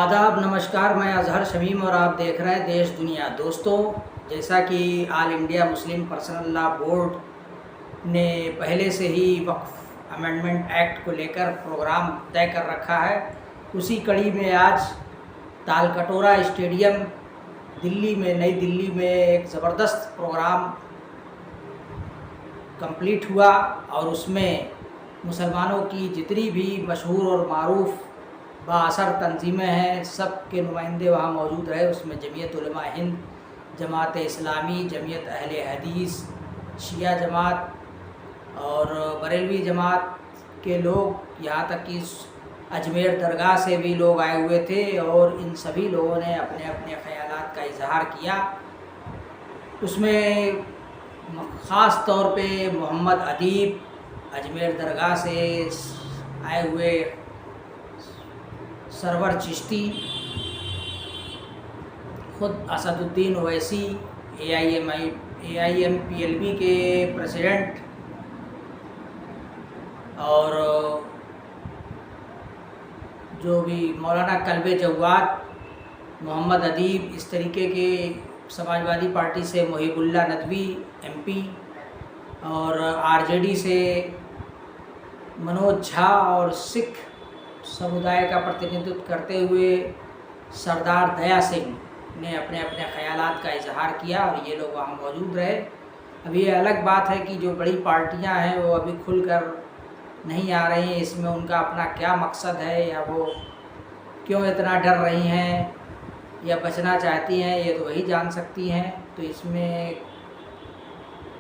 आदाब, नमस्कार। मैं अजहर शमीम और आप देख रहे हैं देश दुनिया। दोस्तों, जैसा कि all India Muslim personal law board ने पहले से ही वक्फ अमेंडमेंट एक्ट को लेकर प्रोग्राम तय कर रखा है, उसी कड़ी में आज तालकटोरा स्टेडियम नई दिल्ली में एक ज़बरदस्त प्रोग्राम कंप्लीट हुआ और उसमें मुसलमानों की जितनी भी मशहूर और मारूफ बाअसर तंजीमें हैं, सब के नुमाइंदे वहाँ मौजूद रहे। उसमें जमीयत उलमा हिंद, जमात इस्लामी, जमीयत अहले हदीस, शिया जमात और बरेलवी जमात के लोग, यहाँ तक कि अजमेर दरगाह से भी लोग आए हुए थे और इन सभी लोगों ने अपने अपने ख़यालात का इजहार किया। उसमें ख़ास तौर पे मोहम्मद अदीब, अजमेर दरगाह से आए हुए सरवर चिश्ती, ख़ुद असदुद्दीन ओवैसी, AIMPLB के प्रेसिडेंट और जो भी मौलाना कल्बे जव्वाद, मोहम्मद अदीब, इस तरीके के समाजवादी पार्टी से मुहिबुल्ला नदवी MP और RJD से मनोज झा और सिख समुदाय का प्रतिनिधित्व करते हुए सरदार दया सिंह ने अपने अपने ख़यालात का इजहार किया और ये लोग वहाँ मौजूद रहे। अभी ये अलग बात है कि जो बड़ी पार्टियां हैं वो अभी खुलकर नहीं आ रही हैं। इसमें उनका अपना क्या मकसद है या वो क्यों इतना डर रही हैं या बचना चाहती हैं, ये तो वही जान सकती हैं। तो इसमें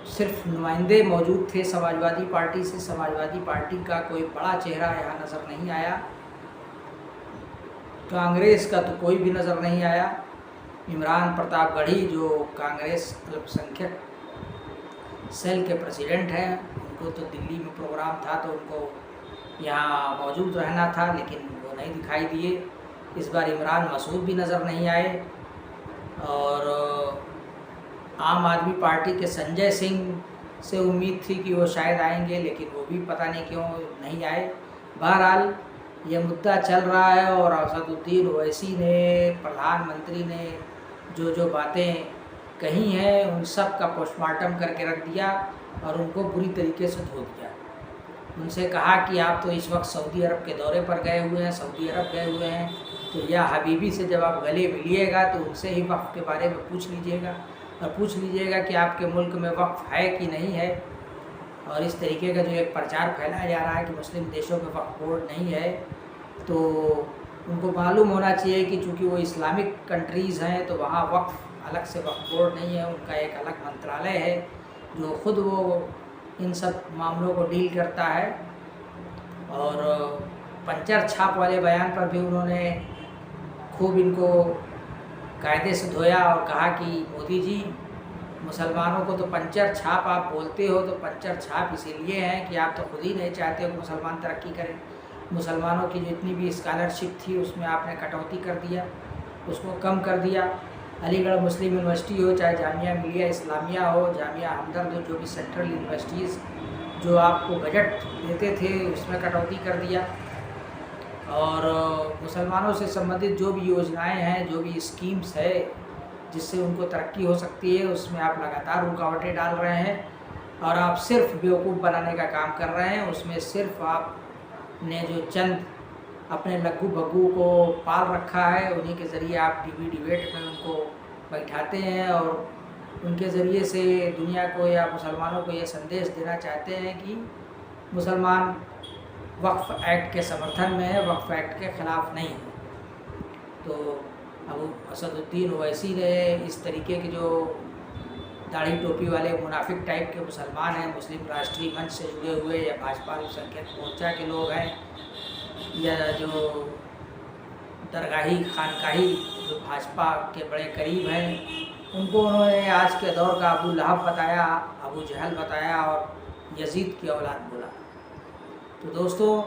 सिर्फ नुमाइंदे मौजूद थे समाजवादी पार्टी से। समाजवादी पार्टी का कोई बड़ा चेहरा यहाँ नज़र नहीं आया, कांग्रेस का तो कोई भी नज़र नहीं आया। इमरान प्रतापगढ़ी जो कांग्रेस अल्पसंख्यक सेल के प्रेसिडेंट हैं, उनको तो दिल्ली में प्रोग्राम था तो उनको यहाँ मौजूद रहना था, लेकिन वो नहीं दिखाई दिए। इस बार इमरान मसूद भी नज़र नहीं आए और आम आदमी पार्टी के संजय सिंह से उम्मीद थी कि वो शायद आएंगे, लेकिन वो भी पता नहीं क्यों नहीं आए। बहरहाल ये मुद्दा चल रहा है और असदुद्दीन ओवैसी ने, प्रधानमंत्री ने जो बातें कही हैं उन सब का पोस्टमार्टम करके रख दिया और उनको बुरी तरीके से धो दिया। उनसे कहा कि आप तो इस वक्त सऊदी अरब के दौरे पर गए हुए हैं, सऊदी अरब गए हुए हैं, तो या हबीबी से जब आप गले मिलिएगा तो उनसे ही वक्फ के बारे में पूछ लीजिएगा और पूछ लीजिएगा कि आपके मुल्क में वक्फ है कि नहीं है। और इस तरीके का जो एक प्रचार फैलाया जा रहा है कि मुस्लिम देशों में वक्फ बोर्ड नहीं है, तो उनको मालूम होना चाहिए कि चूँकि वो इस्लामिक कंट्रीज़ हैं तो वहाँ वक्फ अलग से वक्फ बोर्ड नहीं है, उनका एक अलग मंत्रालय है जो ख़ुद वो इन सब मामलों को डील करता है। और पंचर छाप वाले बयान पर भी उन्होंने खूब इनको कायदे से धोया और कहा कि मोदी जी, मुसलमानों को तो पंचर छाप आप बोलते हो, तो पंचर छाप इसीलिए है कि आप तो खुद ही नहीं चाहते हो कि मुसलमान तरक्की करें। मुसलमानों की जितनी भी स्कॉलरशिप थी उसमें आपने कटौती कर दिया, उसको कम कर दिया। अलीगढ़ मुस्लिम यूनिवर्सिटी हो, चाहे जामिया मिलिया इस्लामिया हो, जामिया हमदर्द हो, जो भी सेंट्रल यूनिवर्सिटीज़ जो आपको बजट देते थे उसमें कटौती कर दिया। और मुसलमानों से संबंधित जो भी योजनाएं हैं, जो भी स्कीम्स है जिससे उनको तरक्की हो सकती है, उसमें आप लगातार रुकावटें डाल रहे हैं और आप सिर्फ बेवकूफ़ बनाने का काम कर रहे हैं। उसमें सिर्फ आपने जो चंद अपने लग्गू बग्गू को पाल रखा है, उन्हीं के ज़रिए आप टीवी डिबेट में उनको बैठाते हैं और उनके ज़रिए से दुनिया को या मुसलमानों को ये संदेश देना चाहते हैं कि मुसलमान वक्फ एक्ट के समर्थन में है, वक्फ एक्ट के ख़िलाफ़ नहीं है। तो अब असदुद्दीन ओवैसी ने इस तरीके के जो दाढ़ी टोपी वाले मुनाफिक टाइप के मुसलमान हैं, मुस्लिम राष्ट्रीय मंच से जुड़े हुए या भाजपा अल्पसंख्यक मोर्चा के लोग हैं या जो दरगाही खानकाही जो भाजपा के बड़े करीब हैं, उनको उन्होंने आज के दौर का अबू लहब बताया, अबू जहल बताया और यजीद की औलाद बोला। तो दोस्तों,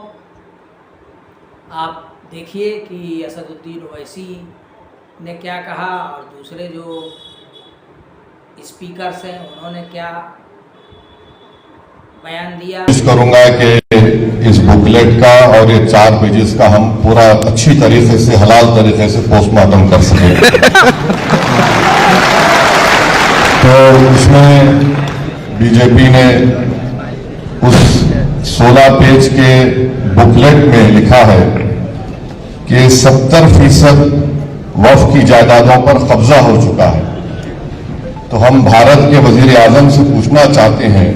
आप देखिए कि असदुद्दीन ओवैसी ने क्या कहा और दूसरे जो स्पीकर्स हैं उन्होंने क्या बयान दिया। करूँगा कि इस बुकलेट का और ये 4 पेजेस का हम पूरा अच्छी तरीके से हलाल तरीके से पोस्टमार्टम कर सकें। तो उसमें बीजेपी ने उस 16 पेज के बुकलेट में लिखा है कि 70% वक्फ की जायदादों पर कब्जा हो चुका है। तो हम भारत के वजीर आजम से पूछना चाहते हैं,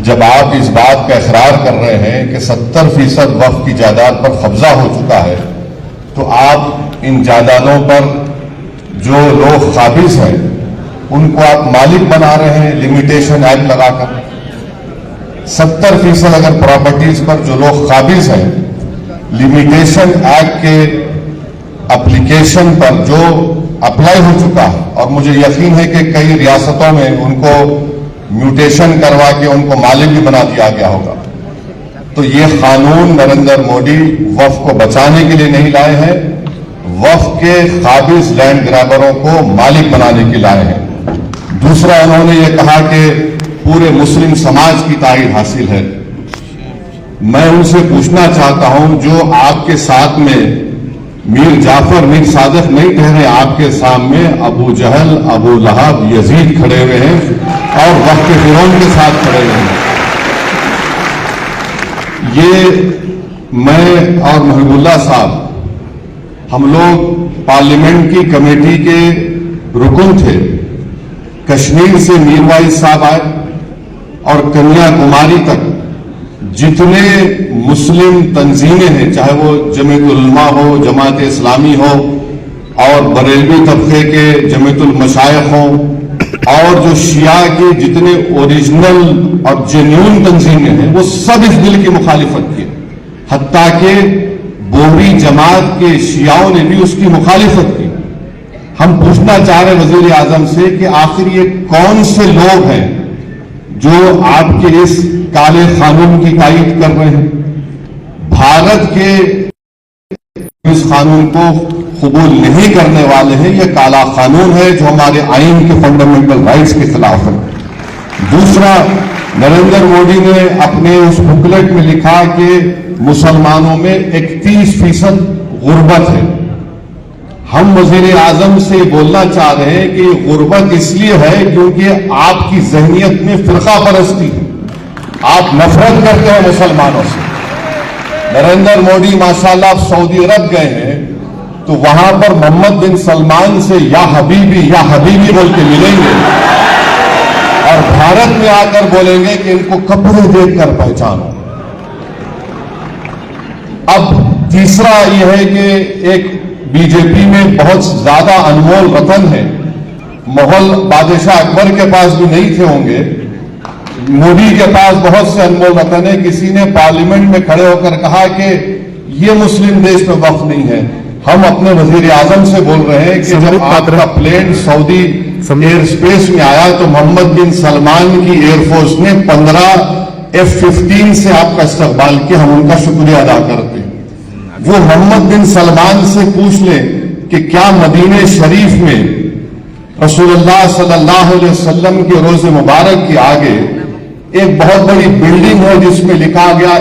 जब आप इस बात का इकरार कर रहे हैं कि 70% वक्फ की जायदाद पर कब्जा हो चुका है, तो आप इन जायदादों पर जो लोग काबिज हैं उनको आप मालिक बना रहे हैं लिमिटेशन एक्ट लगाकर। 70% अगर प्रॉपर्टीज पर जो लोग काबिज हैं लिमिटेशन एक्ट के एप्लीकेशन पर जो अप्लाई हो चुका है, और मुझे यकीन है कि कई रियासतों में उनको म्यूटेशन करवा के उनको मालिक भी बना दिया गया होगा, तो ये कानून नरेंद्र मोदी वक्फ को बचाने के लिए नहीं लाए हैं, वक्फ के काबिज लैंड ग्रैबरों को मालिक बनाने के लिए लाए हैं। दूसरा, उन्होंने ये कहा कि पूरे मुस्लिम समाज की ताईद हासिल है। मैं उनसे पूछना चाहता हूं, जो आपके साथ में मीर जाफर मीर सादिक नहीं ठहरे, आपके सामने अबू जहल अबू लहब यजीद खड़े हुए हैं और वक्त फिरौन के साथ खड़े हुए हैं। ये मैं और महबूबुल्लाह साहब हम लोग पार्लियामेंट की कमेटी के रुकन थे। कश्मीर से मीरवाइज साहब आए और कन्याकुमारी तक जितने मुस्लिम तंजीमें हैं, चाहे वो जमीयतुल उलमा हो, जमात इस्लामी हो, और बरेलवी तबके के जमीयतुल मशाइख हो, और जो शिया के जितने ओरिजिनल और जेन्युइन तंजीमें हैं, वो सब इस बिल की मुखालिफत की। हत्ता के बोहरी जमात के शियाओं ने भी उसकी मुखालिफत की। हम पूछना चाह रहे वजीर आजम से कि आखिर ये कौन से लोग हैं जो आपके इस काले कानून की तायीद कर रहे हैं। भारत के इस कानून को कबूल नहीं करने वाले हैं। यह काला कानून है जो हमारे आइन के फंडामेंटल राइट्स के खिलाफ है। दूसरा, नरेंद्र मोदी ने अपने उस बुकलेट में लिखा कि मुसलमानों में 31% गुर्बत है। हम वजीर आजम से बोलना चाह रहे हैं कि गुर्बत इसलिए है क्योंकि आपकी जहनियत में फिरका परस्ती है, आप नफरत करते हैं मुसलमानों से। नरेंद्र मोदी माशाल्लाह सऊदी अरब गए हैं तो वहां पर मोहम्मद बिन सलमान से या हबीबी बोल के मिलेंगे और भारत में आकर बोलेंगे कि इनको कपड़े देखकर पहचानो। अब तीसरा यह है कि एक बीजेपी में बहुत ज्यादा अनमोल रतन है, मुगल बादशाह अकबर के पास भी नहीं थे होंगे, मोदी के पास बहुत से अनमोल रतन है। किसी ने पार्लियामेंट में खड़े होकर कहा कि ये मुस्लिम देश में वक्फ नहीं है। हम अपने वजीर आजम से बोल रहे हैं कि जब आपका प्लेन सऊदी एयर स्पेस में आया तो मोहम्मद बिन सलमान की एयरफोर्स ने 15 F-15 से आपका इस्तकबाल किया, हम उनका शुक्रिया अदा करते हैं। वो मोहम्मद बिन सलमान से पूछ ले कि क्या मदीने शरीफ में रसूलुल्लाह सल्लल्लाहु अलैहि वसल्लम के रोज़े मुबारक के आगे एक बहुत बड़ी बिल्डिंग है जिसमें लिखा हुआ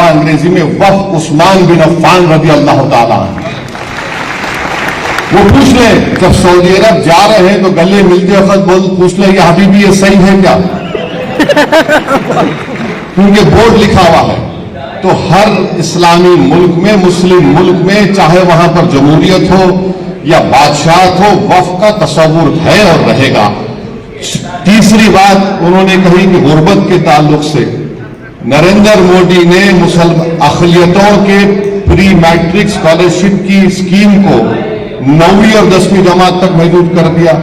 अंग्रेजी में वक्फ उस्मान बिन अफ़्फ़ान रज़ी अल्लाह ताला। वो पूछ ले, जब सऊदी अरब जा रहे हैं तो गले मिलते वक्त पूछ ले, ये हबीबी ये सही है क्या? क्योंकि बोर्ड लिखा हुआ है। तो हर इस्लामी मुल्क में, मुस्लिम मुल्क में, चाहे वहां पर जमहूरियत हो या बादशाहत हो, वक्फ का तस्वुर है और रहेगा। तीसरी बात उन्होंने कही कि गुर्बत के ताल्लुक से नरेंद्र मोदी ने मुसलमान अक़लियतों के प्री मैट्रिक स्कॉलरशिप की स्कीम को 9वीं और 10वीं जमात तक महदूद कर दिया।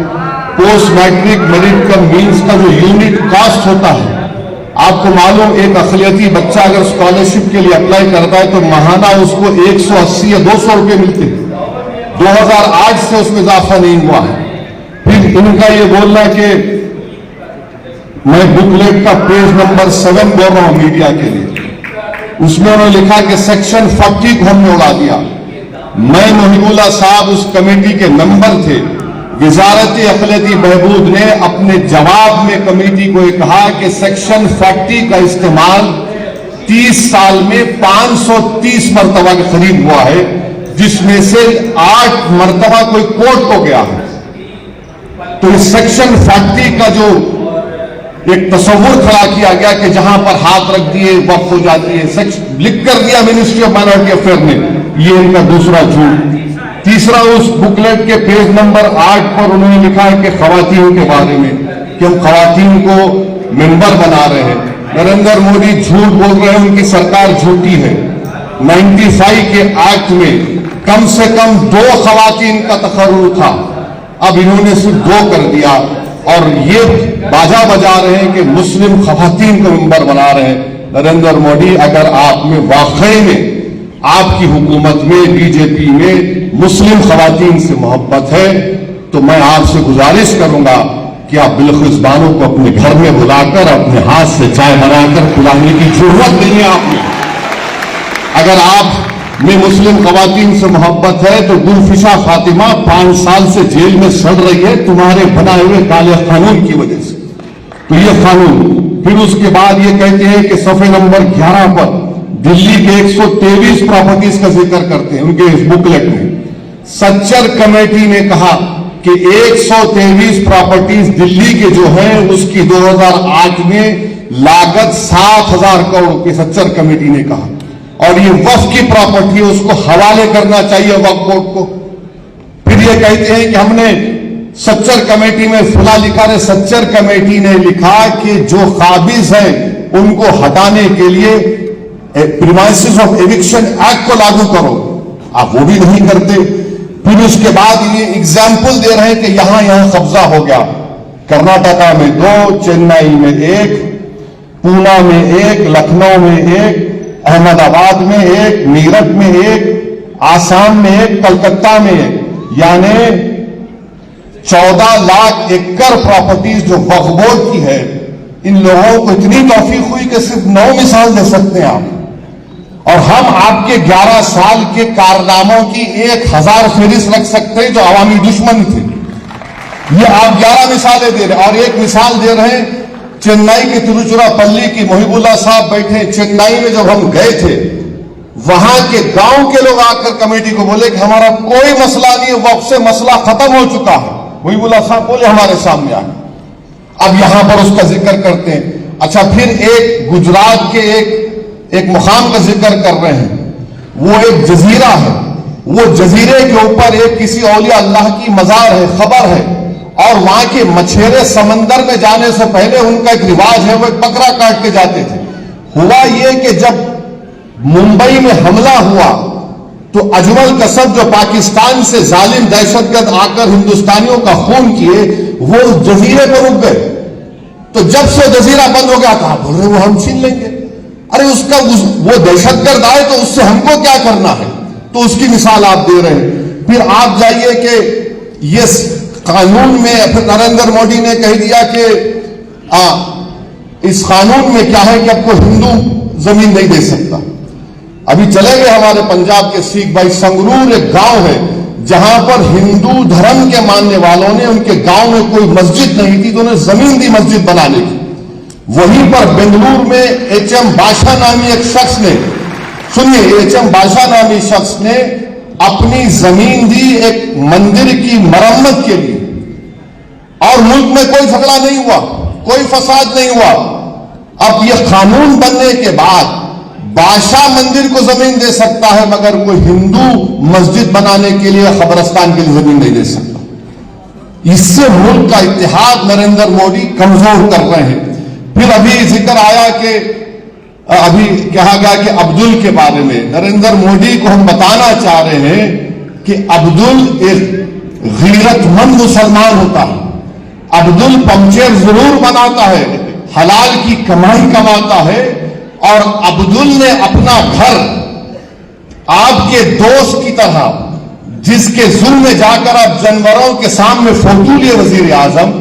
पोस्ट मैट्रिक मेरिट का मीन्स का जो यूनिट कास्ट होता है, आपको मालूम एक अक़लियती बच्चा अगर स्कॉलरशिप के लिए अप्लाई करता है तो महाना उसको 180 या 200 रुपये मिलते हैं। 2008 से उसमें इजाफा नहीं हुआ है। फिर इनका ये बोलना कि मैं बुकलेट का पेज नंबर 7 बोल रहा हूं मीडिया के लिए, उसमें उन्होंने लिखा कि सेक्शन 40 को हमने उड़ा दिया। मैं महिबुल्लाह साहब उस कमेटी के मेंबर थे। वजारत अक़लियती बहबूद ने अपने जवाब में कमेटी को कहा कि सेक्शन 40 का इस्तेमाल 30 साल में 530 मरतबा के करीब हुआ है, जिसमें से 8 मरतबा कोई कोर्ट को गया है। तो इस सेक्शन 40 का जो एक तस्वुर खड़ा किया गया कि जहां पर हाथ रख दिए वक्फ हो जाती है, लिख कर दिया मिनिस्ट्री ऑफ माइनॉरिटी अफेयर ने, ये इनका दूसरा झूठ। तीसरा, उस बुकलेट के पेज नंबर 8 पर उन्होंने लिखा है कि खवातीन के बारे में कि हम खवातीन को मेंबर बना रहे हैं। नरेंद्र मोदी झूठ बोल रहे हैं, उनकी सरकार झूठी है। 95 के एक्ट में कम से कम 2 खवातीन का तकर्रुर था, अब इन्होंने सिर्फ 2 कर दिया और ये बाजा बजा रहे हैं कि मुस्लिम खवातीन को मेंबर बना रहे हैं। नरेंद्र मोदी, अगर आप में वाकई में आपकी हुकूमत में, बीजेपी में मुस्लिम खवातीन से मोहब्बत है, तो मैं आपसे गुजारिश करूंगा कि आप बिल्खुस बानो को अपने घर में बुलाकर अपने हाथ से चाय बनाकर पिलाने की जरूरत नहीं है आप में। अगर आप में मुस्लिम खवातीन से मोहब्बत है तो गुलफिशा फातिमा 5 साल से जेल में सड़ रही है तुम्हारे बनाए हुए काले कानून की वजह से। तो ये कानून, फिर उसके बाद ये कहते हैं कि सफे नंबर 11 पर दिल्ली के 123 प्रॉपर्टीज का जिक्र करते हैं उनके इस बुकलेट में। सच्चर कमेटी ने कहा कि 123 प्रॉपर्टीज दिल्ली के जो हैं उसकी 2008 में लागत 7,000 करोड़ की सच्चर कमेटी ने कहा, और ये वक्फ की प्रॉपर्टी है, उसको हवाले करना चाहिए वक्फ बोर्ड को। फिर ये कहते हैं कि हमने सच्चर कमेटी में फुला लिखा है। सच्चर कमेटी ने लिखा कि जो काबिज है उनको हटाने के लिए प्रीमाइसेस ऑफ एविक्शन एक्ट को लागू करो, आप वो भी नहीं करते। फिर उसके बाद ये एग्जाम्पल दे रहे हैं कि यहां कब्जा हो गया, कर्नाटका में 2, चेन्नई में 1, पूना में 1, लखनऊ में 1, अहमदाबाद में 1, मीरठ में 1, आसाम में 1, कलकत्ता में 1, यानी 14 लाख एकड़ प्रॉपर्टीज जो वक्फ बोर्ड की है। इन लोगों को इतनी तौफीक हुई कि सिर्फ 9 मिसाल दे सकते हैं आप, और हम आपके 11 साल के कारनामों की 1000 फहरिस्त रख सकते हैं जो अवामी दुश्मन थे। ये आप 11 मिसालें दे रहे हैं, और एक मिसाल दे रहे हैं चेन्नई के तिरुचिरापल्ली की। मोहिबुल्लाह साहब बैठे चेन्नई में, जब हम गए थे वहां के गांव के लोग आकर कमेटी को बोले कि हमारा कोई मसला नहीं है, वक्फ से मसला खत्म हो चुका है। मोहिबुल्लाह साहब बोले हमारे सामने आए, अब यहां पर उसका जिक्र करते हैं। अच्छा, फिर एक गुजरात के एक मुकाम का जिक्र कर रहे हैं, वो एक जजीरा है, वो जजीरे के ऊपर एक किसी औलिया अल्लाह की मजार है, खबर है, और वहां के मछेरे समंदर में जाने से पहले उनका एक रिवाज है, वो एक बकरा काट के जाते थे। हुआ ये कि जब मुंबई में हमला हुआ तो अजमल कसब जो पाकिस्तान से जालिम दहशतगर्द आकर हिंदुस्तानियों का खून किए, वो उस जजीरे पर रुक गए। तो जब से जजीरा बंद हो गया, कहा बोल रहे वो हम छीन लेंगे। अरे वो दहशतगर्द आए तो उससे हमको क्या करना है, तो उसकी मिसाल आप दे रहे हैं। फिर आप जाइए कि ये कानून में, फिर नरेंद्र मोदी ने कह दिया कि इस कानून में क्या है कि आपको हिंदू जमीन नहीं दे सकता। अभी चले गए हमारे पंजाब के सिख भाई, संगरूर एक गांव है जहां पर हिंदू धर्म के मानने वालों ने, उनके गांव में कोई मस्जिद नहीं थी तो उन्हें जमीन दी मस्जिद बनाने की। वहीं पर बेंगलुरु में एच.एम. बादशाह नामी एक शख्स ने, सुनिए, एच.एम. बादशाह नामी शख्स ने अपनी जमीन दी एक मंदिर की मरम्मत के लिए, और मुल्क में कोई झगड़ा नहीं हुआ, कोई फसाद नहीं हुआ। अब यह कानून बनने के बाद बादशाह मंदिर को जमीन दे सकता है, मगर कोई हिंदू मस्जिद बनाने के लिए, कब्रिस्तान के लिए जमीन नहीं दे सकता। इससे मुल्क का इत्तेहाद नरेंद्र मोदी कमजोर कर रहे हैं। फिर अभी जिक्र आया कि अभी कहा गया कि अब्दुल के बारे में, नरेंद्र मोदी को हम बताना चाह रहे हैं कि अब्दुल एक गैरतमंद मुसलमान होता है। अब्दुल पंचर जरूर बनाता है, हलाल की कमाई कमाता है, और अब्दुल ने अपना घर आपके दोस्त की तरह, जिसके जुल्म में जाकर आप जानवरों के सामने फोटो लिए वजीर आजम,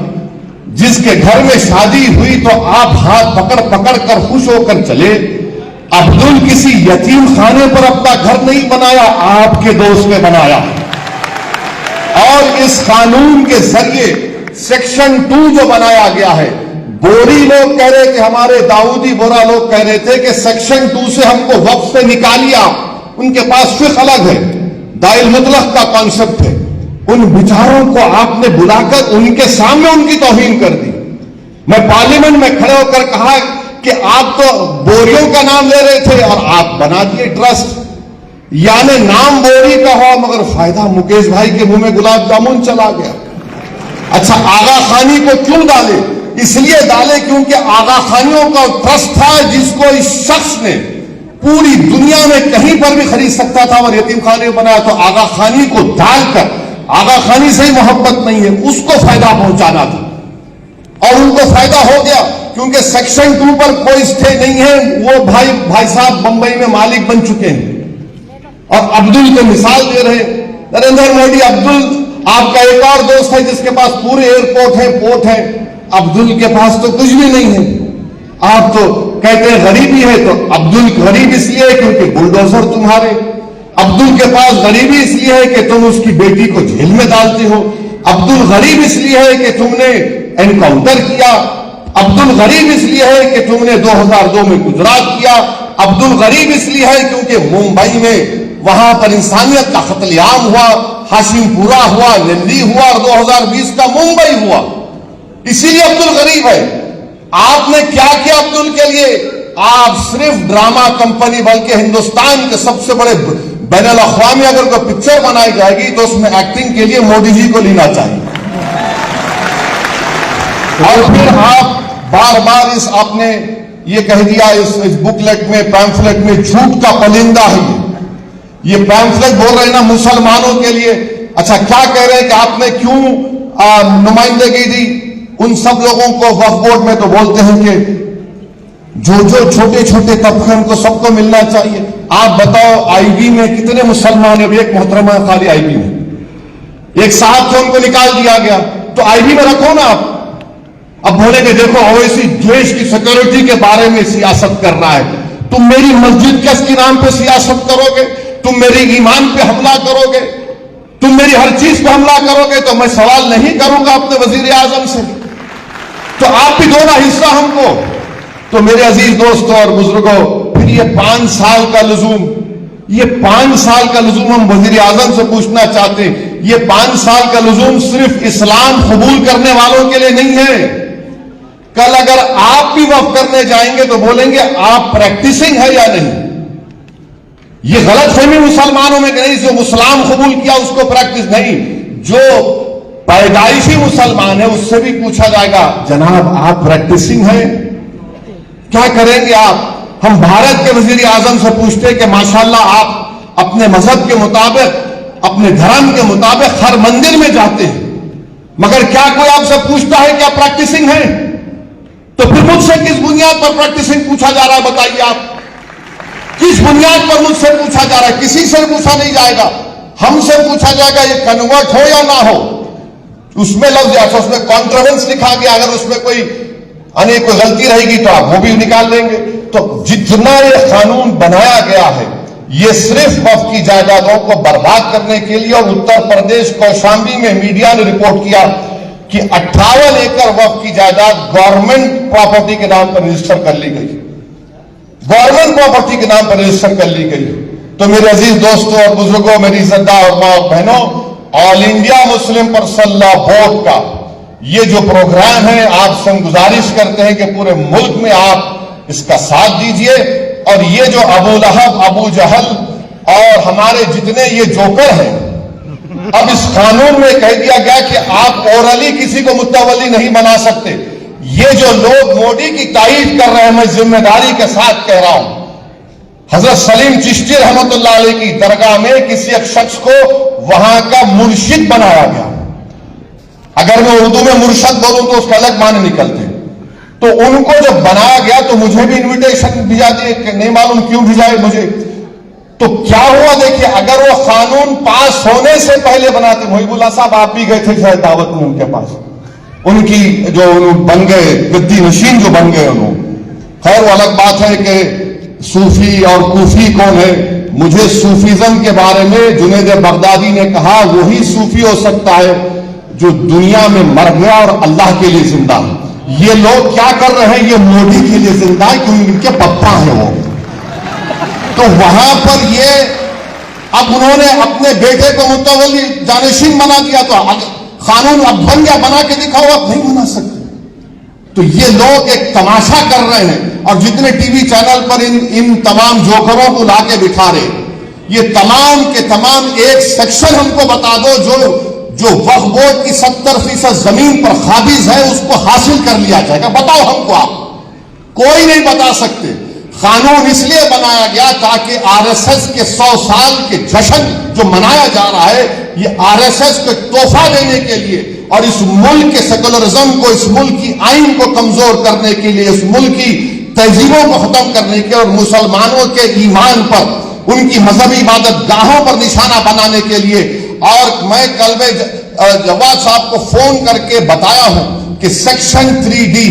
जिसके घर में शादी हुई तो आप हाथ पकड़ पकड़ कर खुश होकर चले, अब्दुल किसी यतीम खाने पर अपना घर नहीं बनाया, आपके दोस्त ने बनाया। और इस कानून के जरिए सेक्शन 2 जो बनाया गया है, बोरी लोग कह रहे कि हमारे दाऊदी बोरा लोग कह रहे थे कि सेक्शन 2 से हमको वक्फ से निकालिए आप। उनके पास फिक्र अलग है, दाइल मुतलक का कॉन्सेप्ट है। उन विचारों को आपने बुलाकर उनके सामने उनकी तौहीन कर दी। मैं पार्लियामेंट में खड़े होकर कहा कि आप तो बोरियों का नाम ले रहे थे और आप बना दिए ट्रस्ट। यानी नाम बोरी का हो मगर फायदा मुकेश भाई के मुंह में गुलाब जामुन चला गया। अच्छा, आगा खानी को क्यों डाले? इसलिए डाले क्योंकि आगा खानियों का ट्रस्ट था जिसको इस शख्स ने पूरी दुनिया में कहीं पर भी खरीद सकता था और यतीम खाने बनाया। तो आगा खानी को डालकर, आगा खानी से ही मोहब्बत नहीं है, उसको फायदा पहुंचाना था और उनको फायदा हो गया क्योंकि सेक्शन 2 पर कोई स्टे नहीं है। वो भाई साहब बंबई में मालिक बन चुके हैं और अब्दुल को मिसाल दे रहे हैं। नरेंद्र मोदी, अब्दुल आपका एक और दोस्त है जिसके पास पूरे एयरपोर्ट है, पोर्ट है। अब्दुल के पास तो कुछ भी नहीं है। आप तो कहते हैं गरीबी है, तो अब्दुल गरीब इसलिए है क्योंकि बुलडोजर तुम्हारे। अब्दुल के पास गरीबी इसलिए है कि तुम उसकी बेटी को जेल में डालते हो। अब्दुल गरीब इसलिए है कि तुमने एनकाउंटर किया। अब्दुल गरीब इसलिए है कि तुमने 2002 में गुजरात किया। अब्दुल गरीब इसलिए है क्योंकि मुंबई में वहां पर इंसानियत का कत्लेआम हुआ, हाशिमपुरा हुआ, नंदी हुआ और 2020 का मुंबई हुआ। इसीलिए अब्दुल गरीब है। आपने क्या किया अब्दुल के लिए? आप सिर्फ ड्रामा कंपनी, बल्कि हिंदुस्तान के सबसे बड़े बैनुल अक़वामी अगर कोई पिक्चर बनाई जाएगी तो उसमें एक्टिंग के लिए मोदी जी को लेना चाहिए। और फिर आप बार बार आपने ये कह दिया इस बुकलेट में, पैम्फलेट में, झूठ का परिंदा है ये पैम्फलेट बोल रहे हैं ना मुसलमानों के लिए। अच्छा, क्या कह रहे हैं कि आपने क्यों नुमाइंदगी दी उन सब लोगों को वक्फ बोर्ड में? तो बोलते हैं कि जो छोटे छोटे तबके उनको सबको मिलना चाहिए। आप बताओ आईबी में कितने मुसलमान है? अभी एक मोहतरमा खाली आईबी में एक साहब थे, उनको निकाल दिया गया। तो आईबी में रखो ना आप। अब बोलेंगे देखो ओवैसी देश की सिक्योरिटी के बारे में सियासत कर रहा है। तुम मेरी मस्जिद के नाम पे सियासत करोगे, तुम मेरे ईमान पे हमला करोगे, तुम मेरी हर चीज पे हमला करोगे, तो मैं सवाल नहीं करूंगा अपने वजीर आजम से। तो आप भी दो ना हिस्सा हमको। तो मेरे अजीज दोस्तों और बुजुर्गों, फिर ये 5 साल का लुजूम, ये 5 साल का लुजूम हम वजीर आजम से पूछना चाहते हैं। ये 5 साल का लुजूम सिर्फ इस्लाम कबूल करने वालों के लिए नहीं है। कल अगर आप भी वक्फ करने जाएंगे तो बोलेंगे आप प्रैक्टिसिंग है या नहीं। ये गलत फहमी मुसलमानों में नहीं, जो इस्लाम कबूल किया उसको प्रैक्टिस नहीं। जो पैदाइशी मुसलमान है उससे भी पूछा जाएगा जनाब आप प्रैक्टिसिंग है, क्या करेंगे आप? हम भारत के वजीर आजम से पूछते हैं कि माशाल्लाह आप अपने मजहब के मुताबिक, अपने धर्म के मुताबिक हर मंदिर में जाते हैं, मगर क्या कोई आपसे पूछता है क्या प्रैक्टिसिंग है? तो फिर मुझसे किस बुनियाद पर प्रैक्टिसिंग पूछा जा रहा है? बताइए आप, किस बुनियाद पर मुझसे पूछा जा रहा है? किसी से पूछा नहीं जाएगा, हमसे पूछा जाएगा ये कन्वर्ट हो या ना हो। उसमें लफ्ज अच्छा, उसमें कॉन्ट्रोवर्स लिखा गया, अगर उसमें कोई कोई गलती रहेगी तो आप वो भी निकाल लेंगे। तो जितना ये कानून बनाया गया है ये सिर्फ वक्फ की जायदादों को बर्बाद करने के लिए। और उत्तर प्रदेश कौशाम्बी में मीडिया ने रिपोर्ट किया कि 58 एकड़ वक्फ की जायदाद गवर्नमेंट प्रॉपर्टी के नाम पर रजिस्टर कर ली गई, गवर्नमेंट प्रॉपर्टी के नाम पर रजिस्टर कर ली गई। तो मेरे अजीज दोस्तों और बुजुर्गों, मेरी इज्जतदार मां और बहनों, all India Muslim personal law board का ये जो प्रोग्राम है, आपसे हम गुजारिश करते हैं कि पूरे मुल्क में आप इसका साथ दीजिए। और ये जो अबू लहब, अबू जहल और हमारे जितने ये जोकर हैं, अब इस कानून में कह दिया गया कि आप ओरली किसी को मुतवल्ली नहीं बना सकते। ये जो लोग मोदी की तारीफ कर रहे हैं, मैं जिम्मेदारी के साथ कह रहा हूं, हजरत सलीम चिश्ती रहमतुल्लाह अलैह की दरगाह में किसी एक शख्स को वहां का मुर्शिद बनाया गया। अगर मैं उर्दू में मुर्शद बोलूं तो उसका अलग माने निकलते। तो उनको जब बनाया गया तो मुझे भी इन्विटेशन भिजा दिए कि नहीं मालूम क्यों भिजाए मुझे। तो क्या हुआ देखिए, अगर वो कानून पास होने से पहले बनाते, मोहिबुल्लाह साहब आप भी गए थे शायद दावत में उनके पास, उनकी जो बन गए गद्दी नशीन जो बन गए उन्होंने। खैर वो अलग बात है कि सूफी और कूफी कौन है। मुझे सूफीज्म के बारे में जुनैद बगदादी ने कहा वही सूफी हो सकता है जो दुनिया में मर गया और अल्लाह के लिए जिंदा है। ये लोग क्या कर रहे हैं, ये मोदी के लिए जिंदा है क्योंकि इनके पप्पा हैं वो। तो वहां पर ये अब उन्होंने अपने बेटे को मुतवल्ली जानशीन बना दिया, तो कानून अब बन गया, बना के दिखाओ, अब नहीं बना सकते। तो ये लोग एक तमाशा कर रहे हैं और जितने टीवी चैनल पर इन तमाम जोकरों को लाके बिठा रहे, ये तमाम के तमाम एक सेक्शन हमको बता दो जो वक्फ बोर्ड की 70% जमीन पर काबिज है, उसको हासिल कर लिया जाएगा। बताओ हमको, आप कोई नहीं बता सकते। कानून इसलिए बनाया गया ताकि आरएसएस के 100 साल के जश्न जो मनाया जा रहा है, ये आरएसएस को तोहफा देने के लिए और इस मुल्क के सेकुलरिज्म को, इस मुल्क की आइन को कमजोर करने के लिए, इस मुल्क की तहजीबों को खत्म करने के और मुसलमानों के ईमान पर, उनकी मजहबी इबादत गाहों पर निशाना बनाने के लिए। और मैं कल में जवाद साहब को फोन करके बताया हूं कि सेक्शन 3D